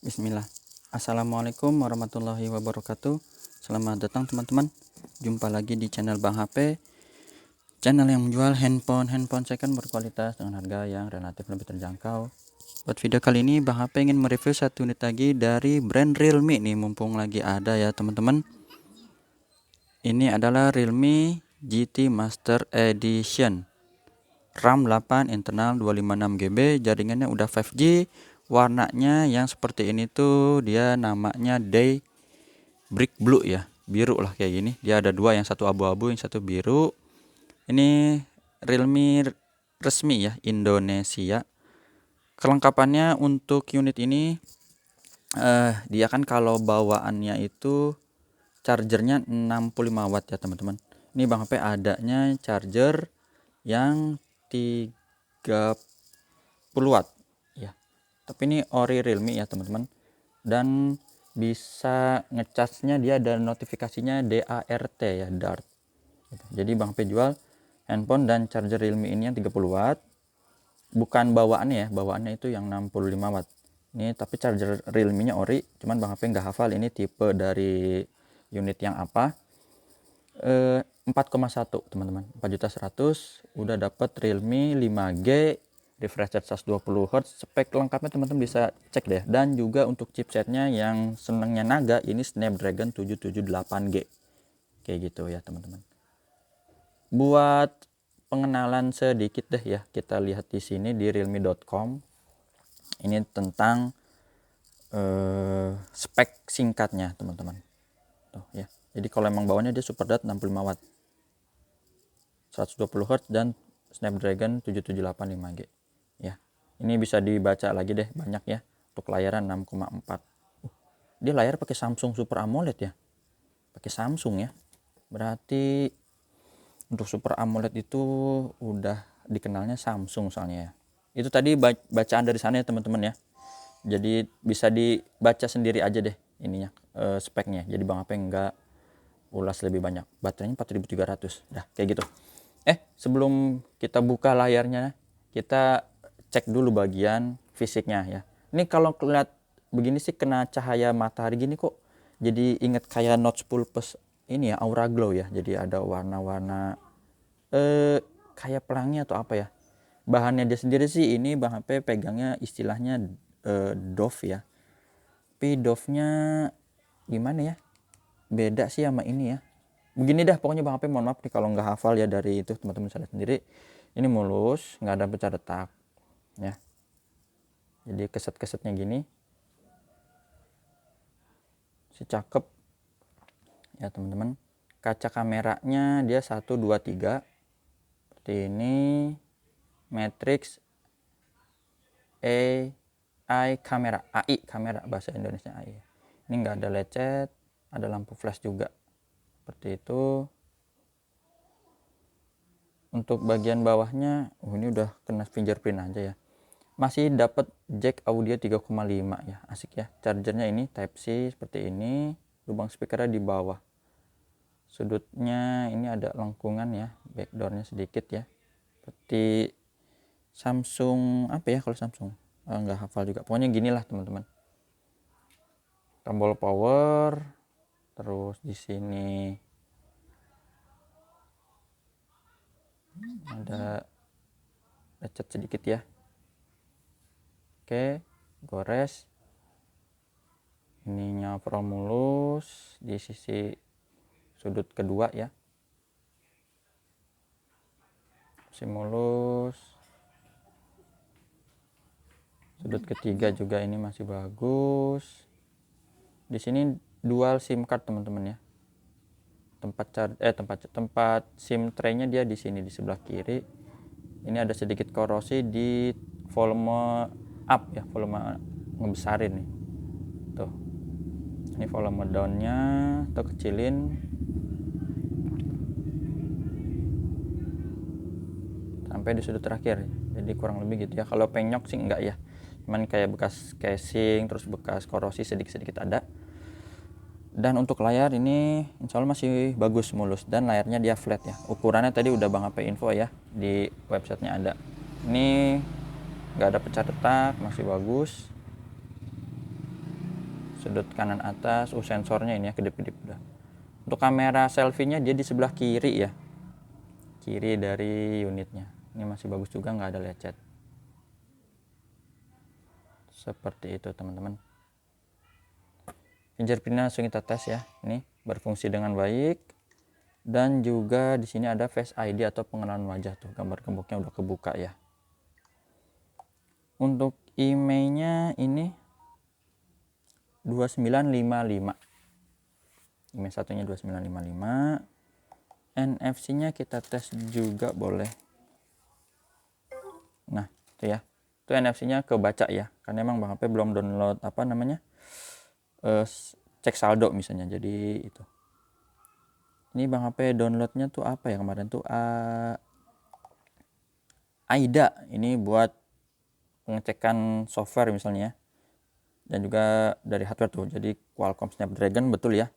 Bismillah. Assalamualaikum warahmatullahi wabarakatuh. Selamat datang teman-teman. Jumpa lagi di channel Bang HP. Channel yang menjual handphone second berkualitas dengan harga yang relatif lebih terjangkau. Buat video kali ini Bang HP ingin mereview satu unit lagi dari brand Realme nih, mumpung lagi ada ya teman-teman. Ini adalah Realme GT Master Edition. RAM 8, internal 256GB, jaringannya udah 5G. Warnanya yang seperti ini tuh dia namanya Day Brick Blue ya, biru lah kayak gini. Dia ada dua, yang satu abu-abu, yang satu biru. Ini Realme resmi ya, Indonesia. Kelengkapannya untuk unit ini dia kan kalau bawaannya itu chargernya 65 watt ya teman-teman. Ini Bang HP adanya charger yang 30 watt ya, tapi ini ori Realme ya teman-teman, dan bisa ngecasnya dia ada notifikasinya DART ya, DART. Jadi Bang P jual handphone dan charger Realme ini yang 30 watt, bukan bawaannya ya, bawaannya itu yang 65 watt ini, tapi charger Realme nya ori, cuman Bang HP nggak hafal ini tipe dari unit yang apa. 4,1 teman-teman, 4.100.000 udah dapat Realme 5G, refresh rate 120 Hz. Spek lengkapnya teman-teman bisa cek deh. Dan juga untuk chipsetnya yang senengnya naga, ini Snapdragon 778G kayak gitu ya teman-teman. Buat pengenalan sedikit deh ya, kita lihat di sini di realme.com. Ini tentang spek singkatnya teman-teman tuh ya. Jadi kalau emang bawahnya dia super dot 65 watt, 120 Hz dan Snapdragon 778 5G ya. Ini bisa dibaca lagi deh, banyak ya. Untuk layaran 6,4. Dia layar pakai Samsung Super AMOLED ya. Pakai Samsung ya. Berarti untuk Super AMOLED itu udah dikenalnya Samsung soalnya ya. Itu tadi bacaan dari sana ya teman-teman ya. Jadi bisa dibaca sendiri aja deh ininya, speknya. Jadi Bang HP enggak ulas lebih banyak. Baterainya 4300. Dah kayak gitu. Sebelum kita buka layarnya, kita cek dulu bagian fisiknya ya. Ini kalau lihat begini sih, kena cahaya matahari gini kok jadi inget kayak Note 10 Plus ini ya, Aura Glow ya. Jadi ada warna-warna kayak pelangi atau apa ya. Bahannya dia sendiri sih ini Bang HP pegangnya istilahnya Dove ya. Tapi Dove-nya gimana ya? Beda sih sama ini ya. Begini dah pokoknya Bang HP, mohon maaf nih kalau nggak hafal ya, dari itu teman-teman saya sendiri. Ini mulus, nggak ada pecah retak ya. Jadi keset-kesetnya gini si cakep ya teman-teman. Kaca kameranya dia 1 2 3 seperti ini. Matrix AI kamera bahasa Indonesia AI. Ini nggak ada lecet, ada lampu flash juga seperti itu. Untuk bagian bawahnya ini udah kena fingerprint aja ya. Masih dapat jack audio 3,5 ya, asik ya. Chargernya ini type C seperti ini. Lubang speakernya di bawah. Sudutnya ini ada lengkungan ya, backdoornya sedikit ya. Seperti Samsung apa ya kalau Samsung? Nggak hafal juga. Pokoknya gini lah teman-teman. Tombol power, terus di sini ada lecet sedikit ya. Oke, gores. Ininya pro mulus di sisi sudut kedua ya. Si mulus. Sudut ketiga juga ini masih bagus. Di sini dual SIM card teman-teman ya. Tempat SIM tray-nya dia di sini di sebelah kiri. Ini ada sedikit korosi di volume up ya, volume ngebesarin nih. Tuh. Ini volume down-nya, tuh kecilin. Sampai di sudut terakhir. Jadi kurang lebih gitu ya. Kalau penyok sih enggak ya. Cuman kayak bekas casing, terus bekas korosi sedikit-sedikit ada. Dan untuk layar ini insya Allah masih bagus, mulus, dan layarnya dia flat ya. Ukurannya tadi udah Bang HP info ya, di websitenya ada. Ini nggak ada pecah retak, masih bagus. sudut kanan atas. Sensornya ini ya kedip-kedip udah. Untuk kamera selfie-nya dia di sebelah kiri ya, kiri dari unitnya. Ini masih bagus juga, nggak ada lecet. Seperti itu teman-teman. Fingerprintnya langsung kita tes ya. Ini berfungsi dengan baik. Dan juga di sini ada Face ID atau pengenalan wajah tuh, gambar gemboknya udah kebuka ya. Untuk IMEI-nya ini 2955. IMEI satunya 2955. NFC-nya kita tes juga boleh. Nah, itu ya. Itu NFC-nya kebaca ya. Karena emang Bang HP belum download apa namanya? Cek saldo misalnya. Jadi itu. Ini Bang HP downloadnya tuh apa ya kemarin tuh? AIDA. Ini buat pengecekan software misalnya. Dan juga dari hardware tuh. Jadi Qualcomm Snapdragon betul ya.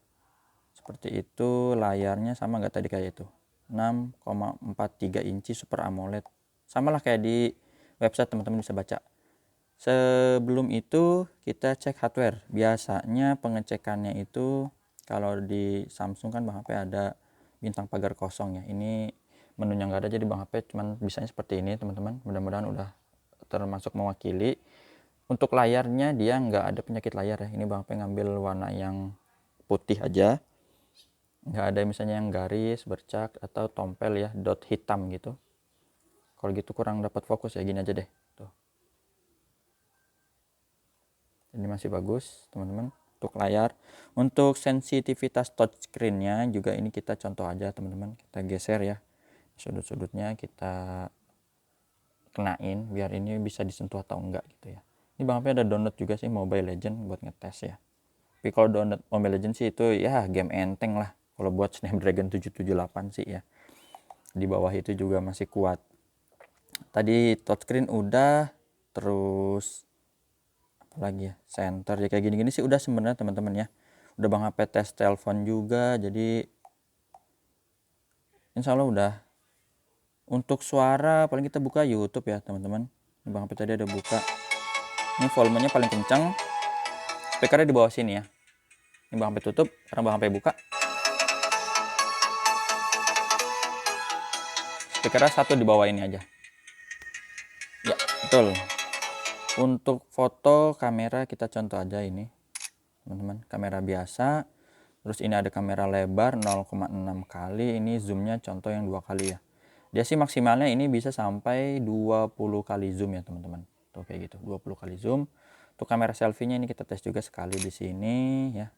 Seperti itu. Layarnya sama nggak tadi kayak itu? 6,43 inci Super AMOLED. Sama lah kayak di website, teman-teman bisa baca. Sebelum itu kita cek hardware. Biasanya pengecekannya itu kalau di Samsung kan Bang HP ada bintang pagar kosong ya. Ini menunya nggak ada, jadi Bang HP cuman bisanya seperti ini teman-teman. Mudah-mudahan udah termasuk mewakili. Untuk layarnya dia nggak ada penyakit layar ya. Ini Bang HP ngambil warna yang putih aja. Nggak ada misalnya yang garis, bercak, atau tompel ya, dot hitam gitu. Kalau gitu kurang dapat fokus ya, gini aja deh. Tuh. Ini masih bagus teman-teman untuk layar. Untuk sensitivitas touchscreen-nya juga ini kita contoh aja teman-teman. Kita geser ya, sudut-sudutnya kita kenain biar ini bisa disentuh atau enggak gitu ya. Ini Bang HP ada download juga sih Mobile Legend buat ngetes ya. Tapi kalau download Mobile Legend sih itu ya game enteng lah. Kalau buat Snapdragon 778 sih ya. Di bawah itu juga masih kuat. Tadi touchscreen udah, terus apalagi ya, center ya, kayak gini-gini sih udah sebenarnya teman-teman ya. Udah Bang HP tes telepon juga, jadi insya Allah udah. Untuk suara paling kita buka YouTube ya teman-teman. Bang HP tadi ada buka. Ini volumenya paling kencang, speakernya di bawah sini ya. Ini Bang HP tutup, sekarang Bang HP buka. Speakernya satu di bawah ini aja. Ya betul. Untuk foto kamera kita contoh aja ini teman-teman, kamera biasa. Terus ini ada kamera lebar 0,6 kali, ini zoomnya contoh yang 2 kali ya. Dia sih maksimalnya ini bisa sampai 20 kali zoom ya teman-teman. Tuh kayak gitu, 20 kali zoom. Untuk kamera selfie-nya ini kita tes juga sekali di sini ya.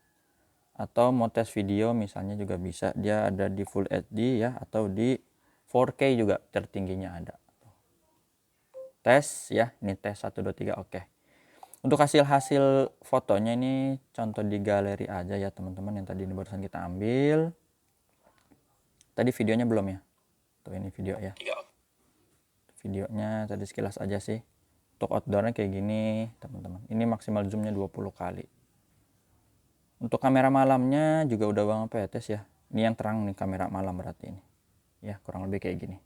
Atau mau tes video misalnya juga bisa. Dia ada di Full HD ya, atau di 4K juga tertingginya ada. Tes ya, ini tes 1 2 3 oke. Untuk hasil fotonya ini contoh di galeri aja ya teman-teman, yang tadi ini barusan kita ambil. Tadi videonya belum ya? Tuh ini video ya. Videonya tadi sekilas aja sih. Untuk outdoornya kayak gini teman-teman. Ini maksimal zoomnya 20 kali. Untuk kamera malamnya juga udah Bang HP tes ya. Ini yang terang nih kamera malam berarti ini. Ya kurang lebih kayak gini.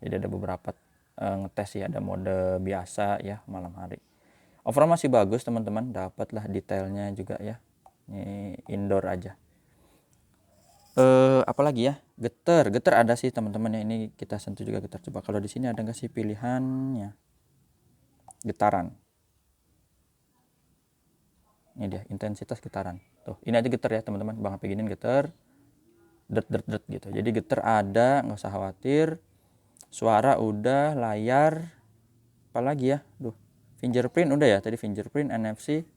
Jadi ada beberapa ngetes ya, ada mode biasa ya malam hari. Overall masih bagus teman-teman, dapatlah detailnya juga ya. Ini indoor aja. Apalagi ya, getar ada sih teman-teman ya. Ini kita sentuh juga getar. Coba kalau di sini ada nggak sih pilihannya getaran? Ini dia intensitas getaran. Tuh ini aja getar ya teman-teman. Bang HP giniin getar, det gitu. Jadi getar ada, nggak usah khawatir. Suara udah, layar apalagi ya, fingerprint udah ya. Tadi fingerprint, NFC.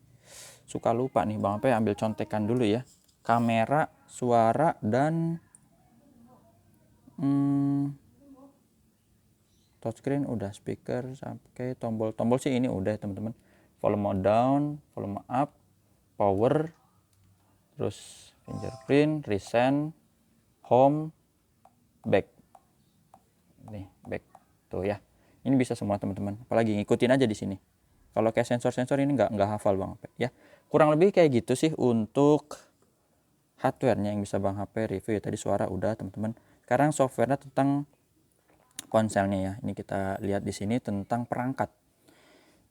Suka lupa nih Bang HP ambil contekan dulu ya. Kamera, suara, dan touchscreen udah, speaker sampai tombol sih ini udah ya teman-teman. Volume down, volume up, power, terus fingerprint, recent, home, back. Nih back tuh ya. Ini bisa semua teman-teman. Apalagi ngikutin aja di sini. Kalau kayak sensor ini nggak hafal Bang HP ya. Kurang lebih kayak gitu sih untuk hardware-nya yang bisa Bang HP review ya. Tadi suara udah teman-teman. Sekarang software-nya tentang ponselnya ya. Ini kita lihat di sini tentang perangkat.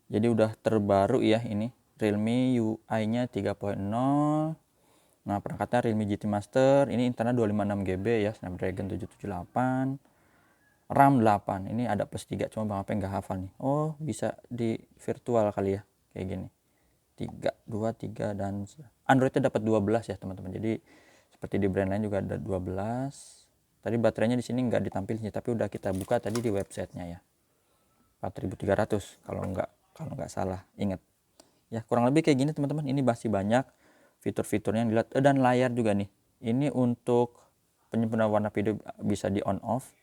Jadi udah terbaru ya ini. Realme UI-nya 3.0. Nah, perangkatnya Realme GT Master. Ini internet 256 GB ya, Snapdragon 778. RAM 8. Ini ada plus 3, cuma Bang Ape nggak hafal nih. Oh, bisa di virtual kali ya. Kayak gini. 3, 2, 3 dan Androidnya dapat 12 ya, teman-teman. Jadi seperti di brand lain juga ada 12. Tadi baterainya di sini nggak ditampilin, tapi udah kita buka tadi di websitenya ya. 4300 kalau nggak salah, ingat. Ya, kurang lebih kayak gini teman-teman. Ini masih banyak fitur-fiturnya yang dilihat, dan layar juga nih. Ini untuk penyempurnaan warna video bisa di on off,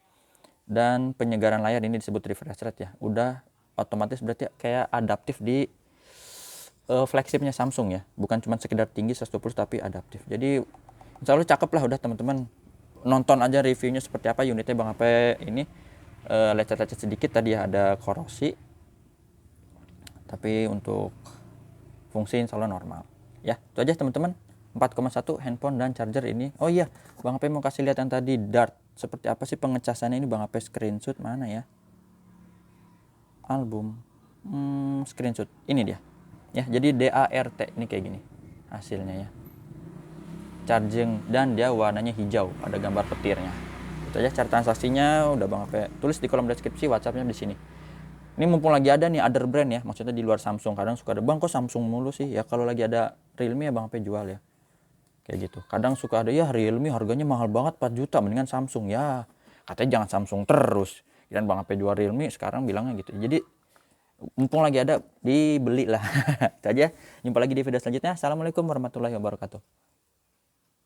dan penyegaran layar ini disebut refresh rate ya. Udah otomatis berarti kayak adaptif di flagshipnya Samsung ya, bukan cuma sekedar tinggi 120 tapi adaptif. Jadi insya Allah cakep lah. Udah teman-teman nonton aja reviewnya seperti apa unitnya Bang Ape ini. Lecet-lecet sedikit tadi ya, ada korosi, tapi untuk fungsi insya Allah normal ya. Itu aja teman-teman, 4,1 handphone dan charger ini. Oh iya, Bang Ape mau kasih lihat yang tadi Dart, seperti apa sih pengecasannya ini. Bang Ape screenshot mana ya, album screenshot ini dia ya. Jadi DART ini kayak gini hasilnya ya, charging, dan dia warnanya hijau, ada gambar petirnya. Itu aja cara transaksinya, udah Bang Ape tulis di kolom deskripsi, WhatsAppnya di sini. Ini mumpung lagi ada nih other brand ya, maksudnya di luar Samsung. Kadang suka ada, Bang kok Samsung mulu sih ya, kalau lagi ada Realme ya Bang Ape jual ya, kayak gitu. Kadang suka ada, ya Realme harganya mahal banget 4 juta, mendingan Samsung ya, katanya jangan Samsung terus. Dan Bang Ape jual Realme sekarang bilangnya gitu. Jadi mumpung lagi ada, dibeli lah. Itu aja, jumpa lagi di video selanjutnya. Assalamualaikum warahmatullahi wabarakatuh.